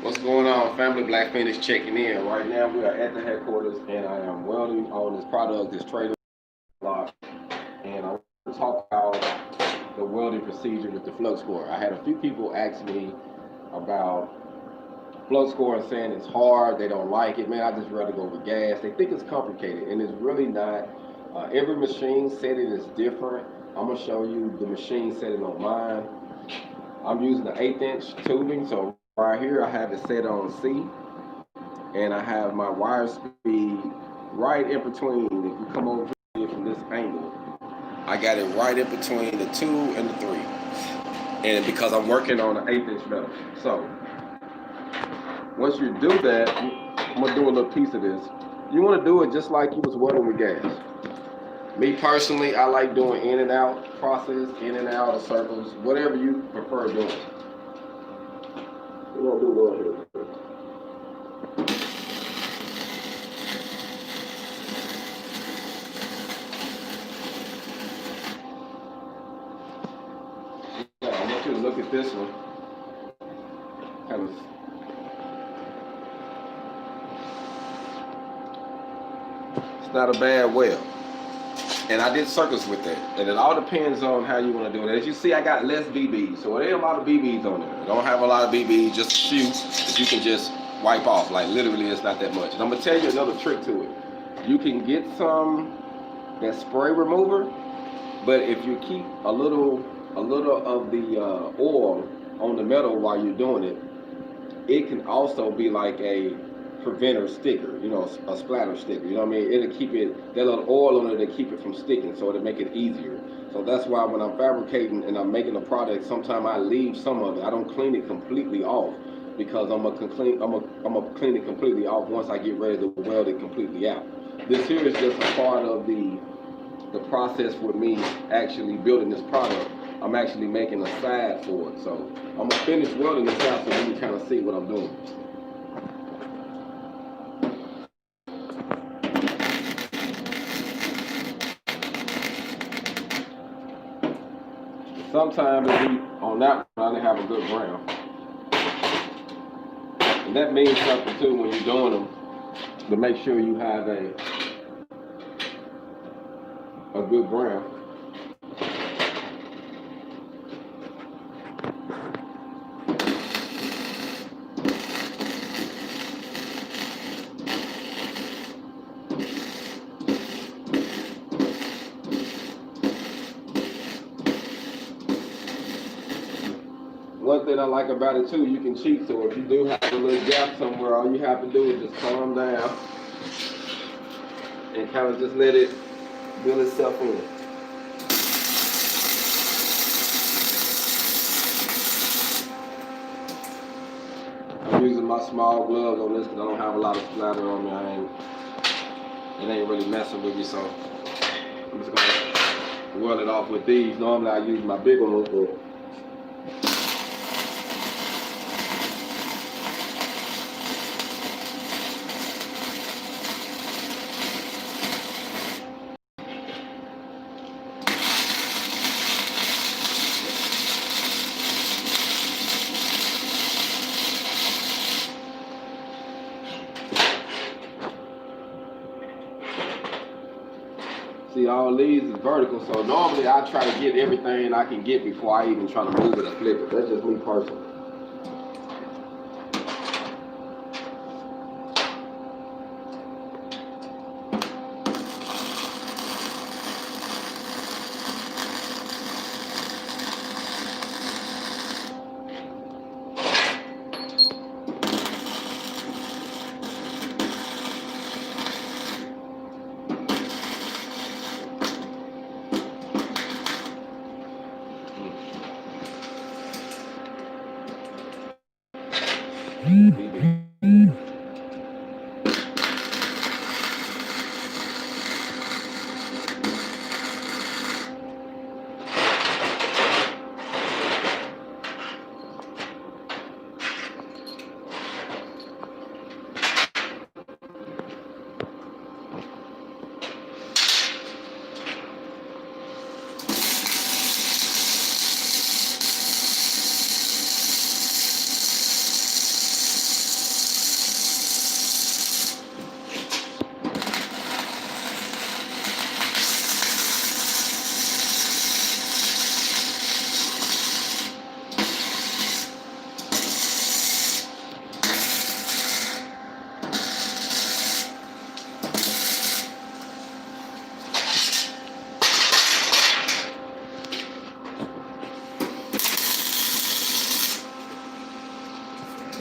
What's going on, family? Black Feniks checking in. Right now, we are at the headquarters, and I am welding on this product, this trailer block, and I want to talk about the welding procedure with the flux core. I had a few people ask me about flux core and saying it's hard, they don't like it. Man, I just rather go with gas. They think it's complicated, and it's really not. Every machine setting is different. I'm gonna show you the machine setting on mine. I'm using the 1/8" tubing, so right here I have it set on C, and I have my wire speed right in between. If you come over here from this angle, I got it right in between the 2 and the 3, and because I'm working on an 1/8" metal. So once you do that, I'm gonna do a little piece of this. You want to do it just like you was welding with gas. Me personally, I like doing in and out process, in and out of circles, whatever you prefer doing. We're gonna do one here. Yeah, I want you to look at this one. Kind of. It's not a bad weld. And I did circles with that. And it all depends on how you want to do it. As you see, I got less BBs. So there ain't a lot of BBs on there. I don't have a lot of BBs, just a few that you can just wipe off. Like literally, it's not that much. And I'm going to tell you another trick to it. You can get some that spray remover, but if you keep a little of the oil on the metal while you're doing it, it can also be like a preventer sticker, you know, a splatter sticker, you know what I mean? It'll keep it, that little oil on it to keep it from sticking, so it'll make it easier. So that's why when I'm fabricating and I'm making a product, sometimes I leave some of it. I don't clean it completely off, because I'm gonna clean it completely off once I get ready to weld it completely out. This here is just a part of the process with me actually building this product. I'm actually making a side for it. So I'm gonna finish welding this out so you can kind of see what I'm doing. Sometimes on that one, I didn't have a good ground. And that means something too when you're doing them, to make sure you have a good ground. One thing I like about it too, you can cheat. So if you do have a little gap somewhere, all you have to do is just calm down and kind of just let it build itself in. I'm using my small gloves on this because I don't have a lot of splatter on me. It ain't really messing with me, so I'm just gonna weld it off with these. Normally I use my big ones, but see, all these is vertical, so normally I try to get everything I can get before I even try to move it or flip it. That's just me personally.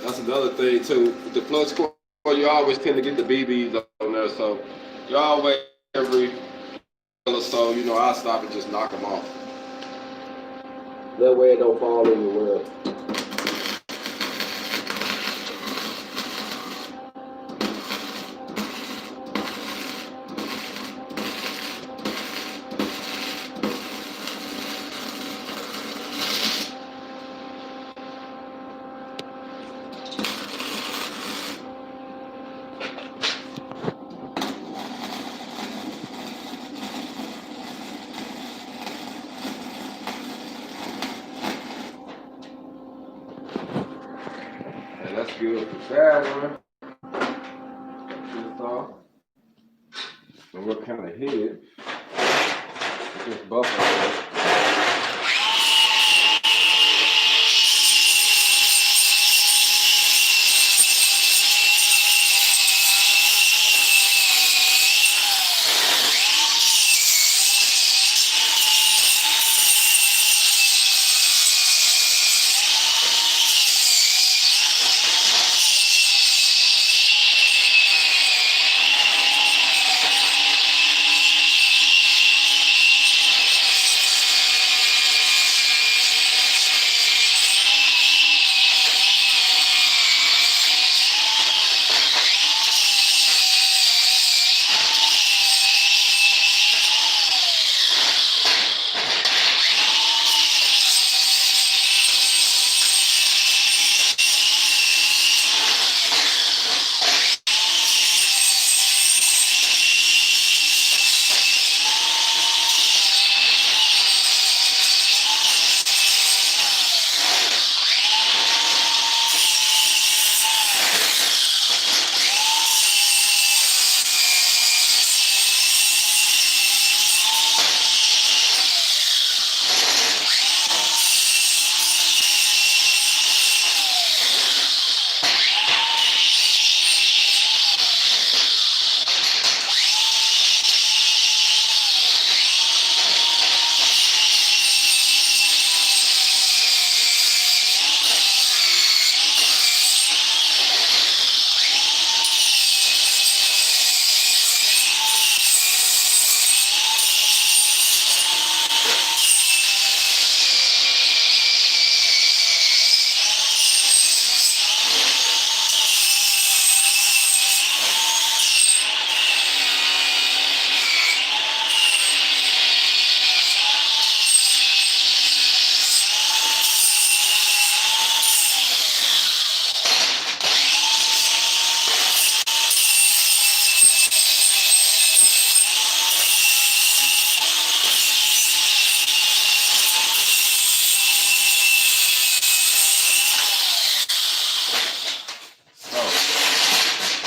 That's another thing too. With the flux core, you always tend to get the BBs on there, so you always every or so, I stop and just knock them off. That way it don't fall in your well. And that's good for that one. This off. And we're kind of hit this buffer.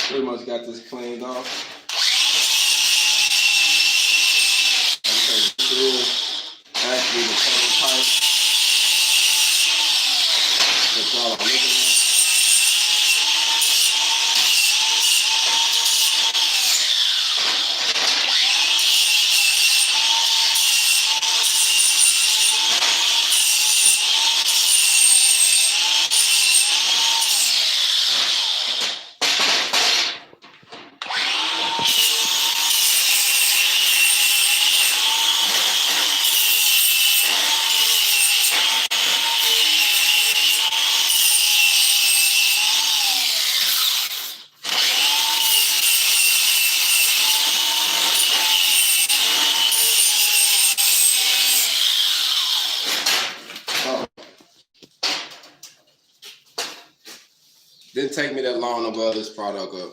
Pretty much got this cleaned off. Okay, this is actually the prototype. That's all I'm looking at. Didn't take me that long to weld this product up.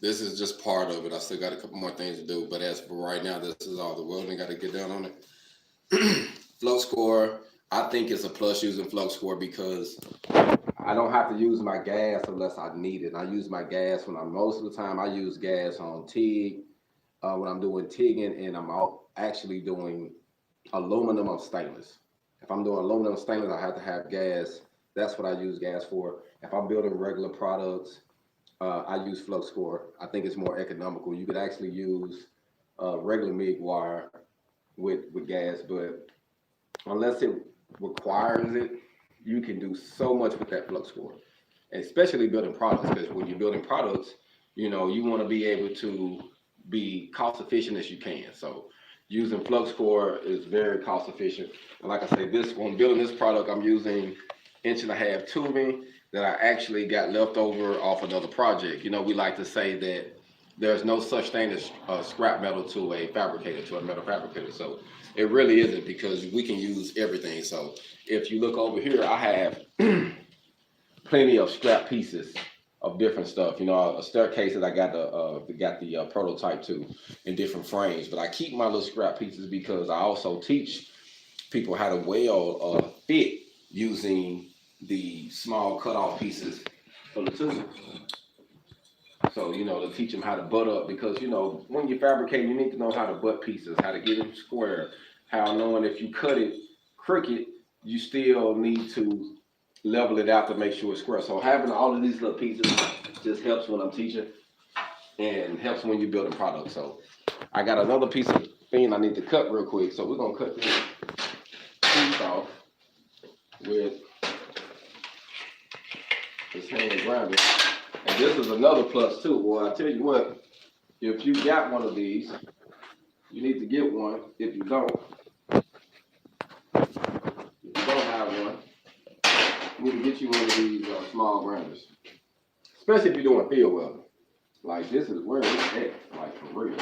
This is just part of it. I still got a couple more things to do, but as for right now, this is all the welding got to get done on it. Flux core, I think it's a plus using flux core because I don't have to use my gas unless I need it. I use my gas most of the time I use gas on TIG, when I'm doing TIGging, and I'm actually doing aluminum or stainless. If I'm doing aluminum or stainless, I have to have gas. That's what I use gas for. If I'm building regular products, I use flux core. I think it's more economical. You could actually use regular MIG wire with gas, but unless it requires it, you can do so much with that flux core. especially building products, because when you're building products, you know, you want to be able to be cost efficient as you can. So using flux core is very cost efficient. And like I say, this when building this product, I'm using 1.5-inch tubing that I actually got left over off another project. You know, we like to say that there's no such thing as scrap metal to a fabricator, to a metal fabricator. So it really isn't, because we can use everything. So if you look over here, I have plenty of scrap pieces of different stuff. You know, a staircase that I got the prototype to in different frames. But I keep my little scrap pieces because I also teach people how to weld fit using the small cutoff pieces from the tube. So, you know, to teach them how to butt up, because, you know, when you fabricate, you need to know how to butt pieces, how to get them square, how knowing if you cut it crooked, you still need to level it out to make sure it's square. So having all of these little pieces just helps when I'm teaching and helps when you're building products. So I got another piece of thing I need to cut real quick. So we're gonna cut this piece off with this hand grinder. And this is another plus too. Well, I tell you what, if you got one of these, you need to get one. If you don't have one, you need to get you one of these small grinders. Especially if you're doing field welding. Like, this is where it's at, like, for real.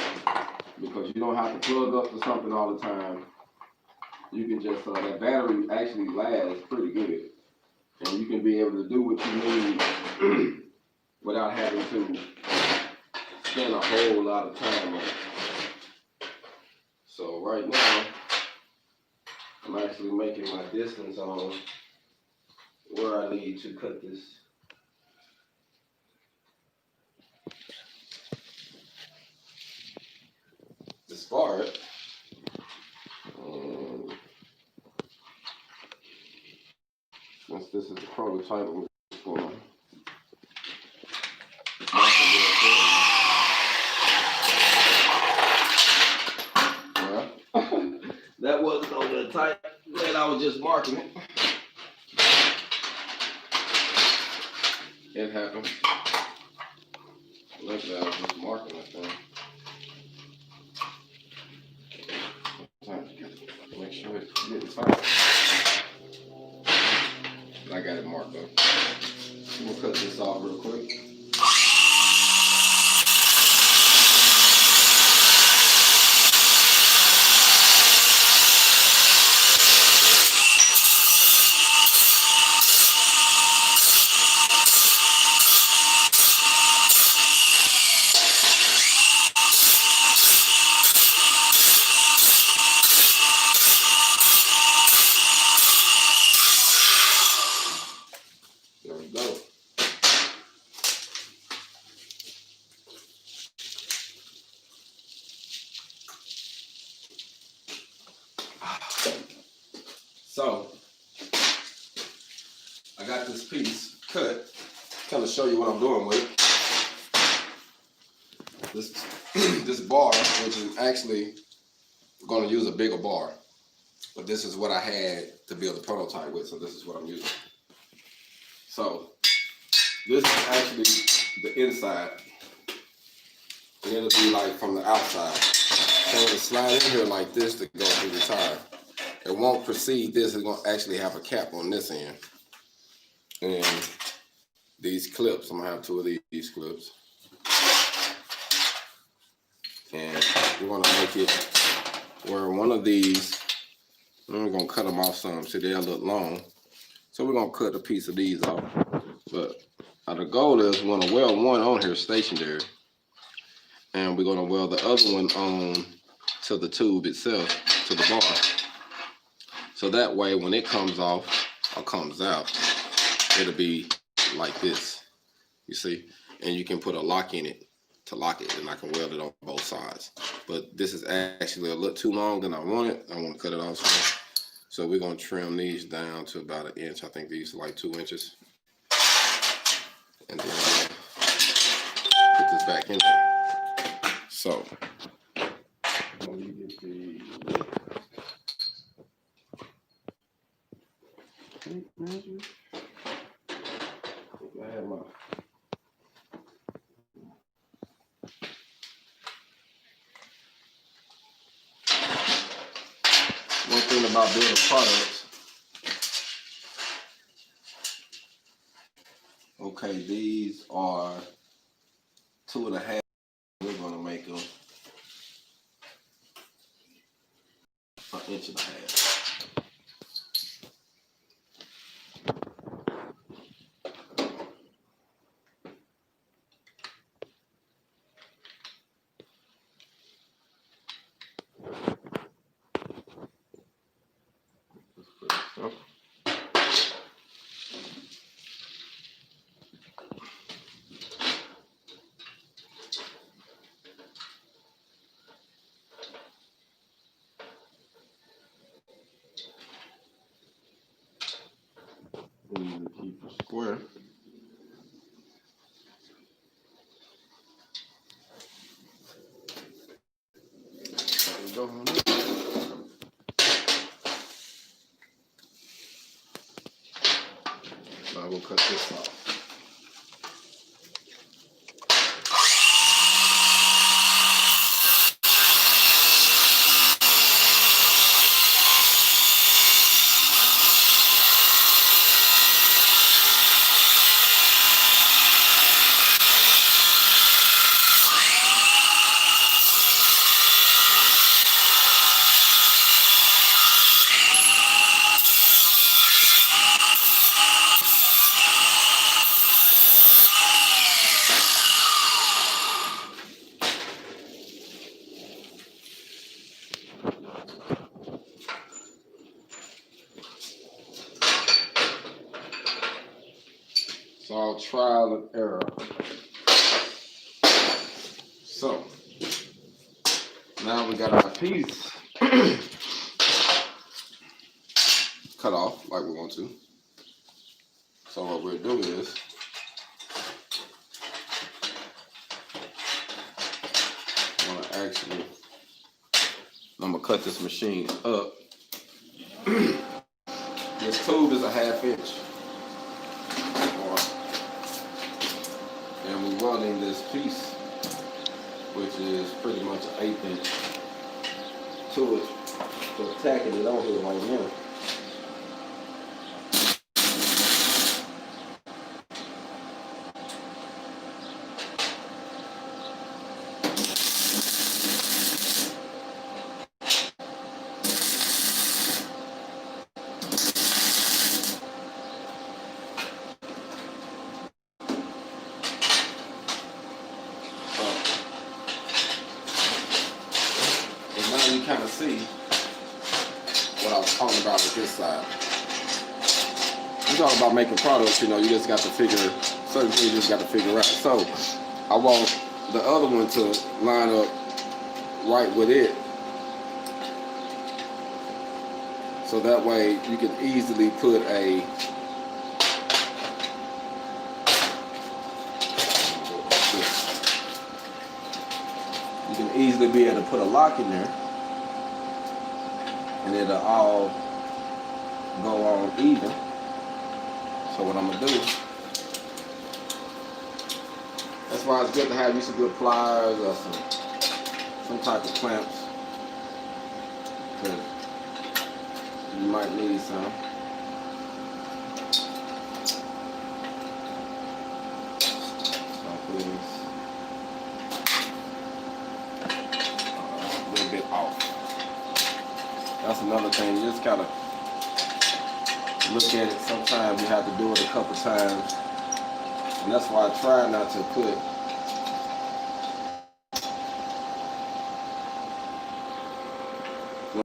Because you don't have to plug up to something all the time. You can just, that battery actually lasts pretty good. And you can be able to do what you need without having to spend a whole lot of time on it. So right now, I'm actually making my distance on where I need to cut this part. Since this is the prototype, I'm just going to that wasn't over the tight that I was just marking it. It happened. Look at that, I was just marking that thing. Sometimes you got to make sure it's getting tight. I got it marked up. We'll cut this off real quick. There we go. So, I got this piece cut. Kind of show you what I'm doing with it. This bar, which is actually going to use a bigger bar, but this is what I had to build the prototype with, so this is what I'm using. So, this is actually the inside, and it'll be like from the outside. So it'll slide in here like this to go through the tire. It won't precede this, it's going to actually have a cap on this end. And these clips, I'm going to have 2 of these clips. And we're going to make it where one of these, and we're going to cut them off some, see they're a little long. So we're going to cut a piece of these off. But the goal is we're going to weld one on here stationary. And we're going to weld the other one on to the tube itself, to the bar. So that way when it comes off or comes out, it'll be like this, you see? And you can put a lock in it to lock it, and I can weld it on both sides. But this is actually a little too long than I want it. I want to cut it off some. So we're going to trim these down to about 1 inch. I think these are like 2 inches. And then put this back in there. So let me get the tape measure. One thing about building products, okay, these are 2.5. We're gonna make them 1.5 inches. We need to keep it square. So I will cut this off. It's all trial and error. So now we got our piece cut off like we want to. So what we'll do is I'm gonna cut this machine up. This tube is a 1/2 inch. And we're welding this piece, which is pretty much an 1/8 inch to it. So tacking it on here right now. You kind of see what I was talking about with this side. You talk about making products, you know, you just got to figure, certain things you just got to figure out. So I want the other one to line up right with it. So that way you can easily put a easily be able to put a lock in there and it'll all go on even. So what I'm gonna do, that's why it's good to have you some good pliers or some type of clamps, because you might need some. So please. Bit off. That's another thing. You just gotta look at it. Sometimes you have to do it a couple times, and that's why I try not to put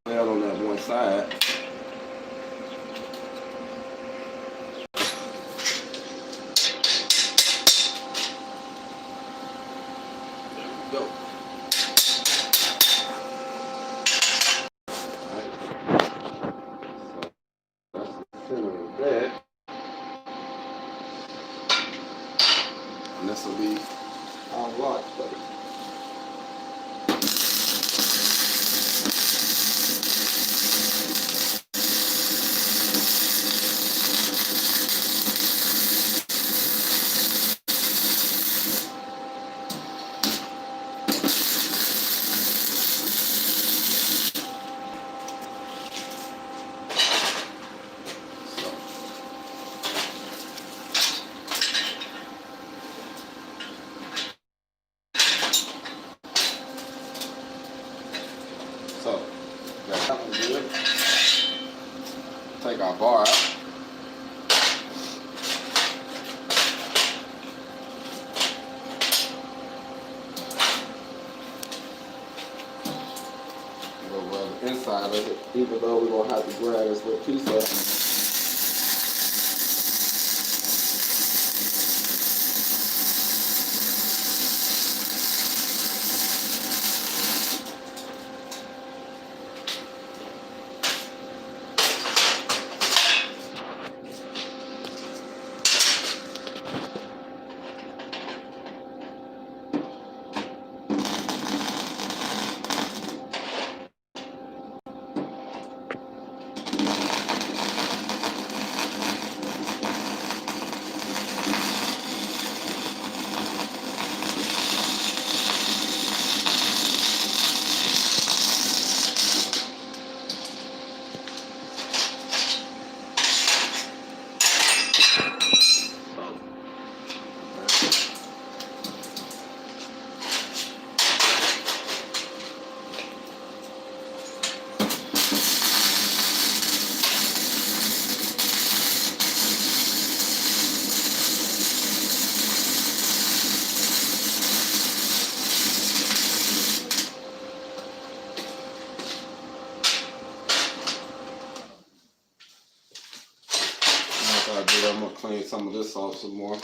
weld on that one side. There we go. And this will be our watch plate. our bar out. We'll weld the inside of it, even though we're going to have to grab this little piece up. I'm going to clean some of this off some more.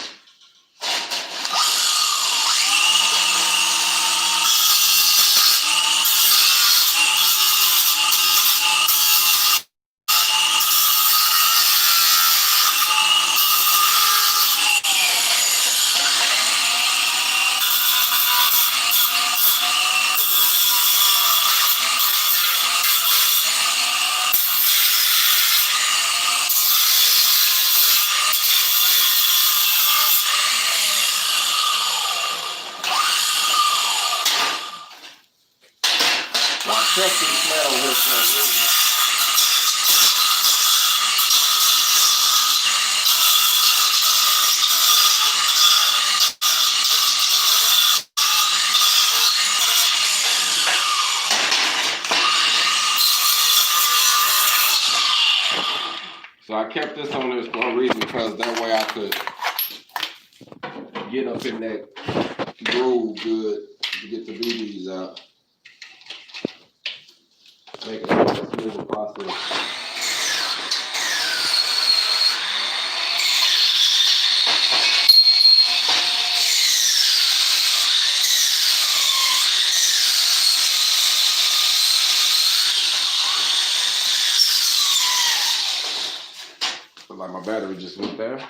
Trust the smell here for a reason. So I kept this on there for a reason, because that way I could get up in that groove good to get the BBs out. Make it a smoother process. Looks like my battery just went there.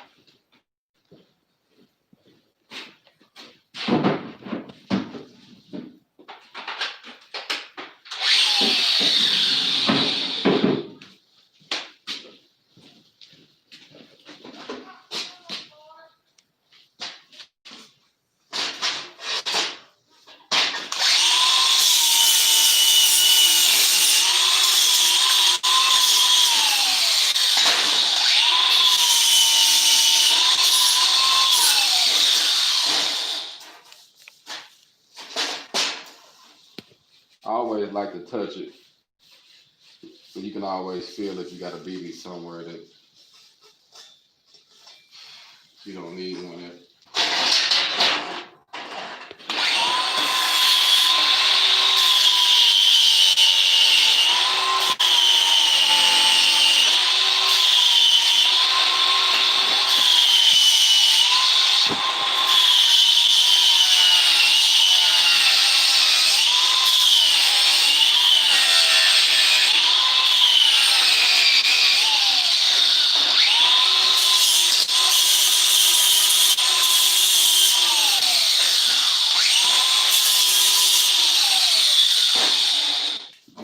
I always like to touch it, so you can always feel if you got a BB somewhere that you don't need one at.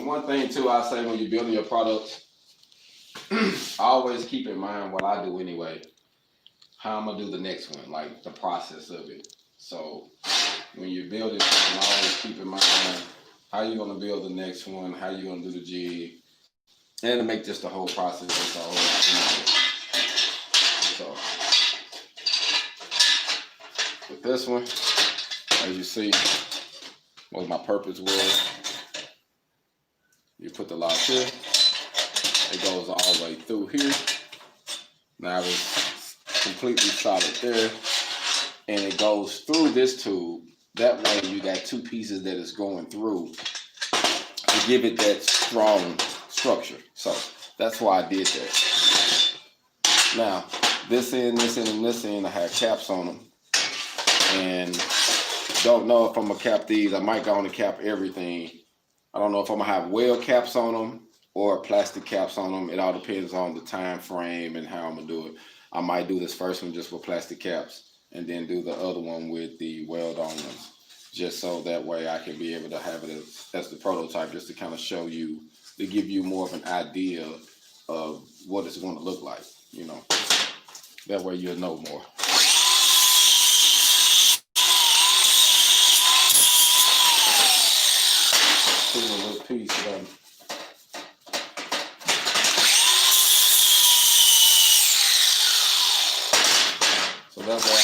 One thing too, I say when you're building your products, always keep in mind what I do anyway, how I'm gonna do the next one, like the process of it. So when you're building something, always keep in mind how you're gonna build the next one, how you're gonna do the jig, and to make just the whole process just a whole lot easier. So with this one, as you see, what my purpose was, you put the lock here, It goes all the way through here. Now it's completely solid there. And it goes through this tube. That way you got two pieces that is going through to give it that strong structure. So that's why I did that. Now, this end, and this end, I have caps on them. And don't know if I'm gonna cap these. I might go on and cap everything. I don't know if I'm gonna have weld caps on them or plastic caps on them. It all depends on the time frame and how I'm gonna do it. I might do this first one just with plastic caps and then do the other one with the weld on ones, just so that way I can be able to have it as the prototype, just to kind of show you, to give you more of an idea of what it's going to look like, you know. That way you'll know more. A little piece of so that way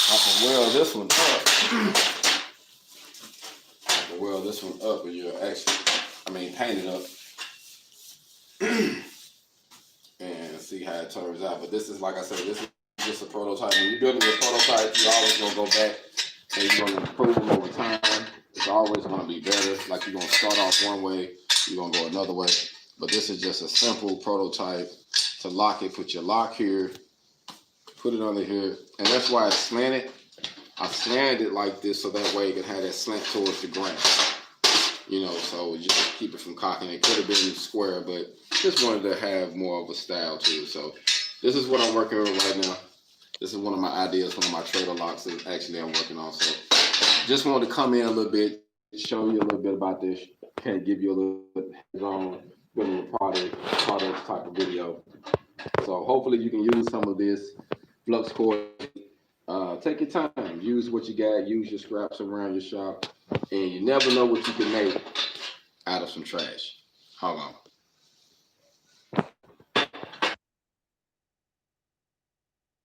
I can weld this one up. I can weld this one up, and you'll actually, paint it up and see how it turns out. But this is, like I said, this is just a prototype. When you're building a prototype, you're always going to go back and you're going to improve them over time. It's always going to be better. Like, you're going to start off one way, you're going to go another way. But this is just a simple prototype to lock it. Put your lock here, put it under here, and that's why it's slanted. I slanted it like this so that way you can have that slant towards the ground. You know, so just keep it from cocking. It could have been square, but just wanted to have more of a style to it. So this is what I'm working with right now. This is one of my ideas, one of my trailer locks that actually I'm working on. So just wanted to come in a little bit, show you a little bit about this, kind of give you a little bit hands-on, building a product type of video. So hopefully you can use some of this flux cord. Take your time, use what you got, use your scraps around your shop, and you never know what you can make out of some trash. HogOn.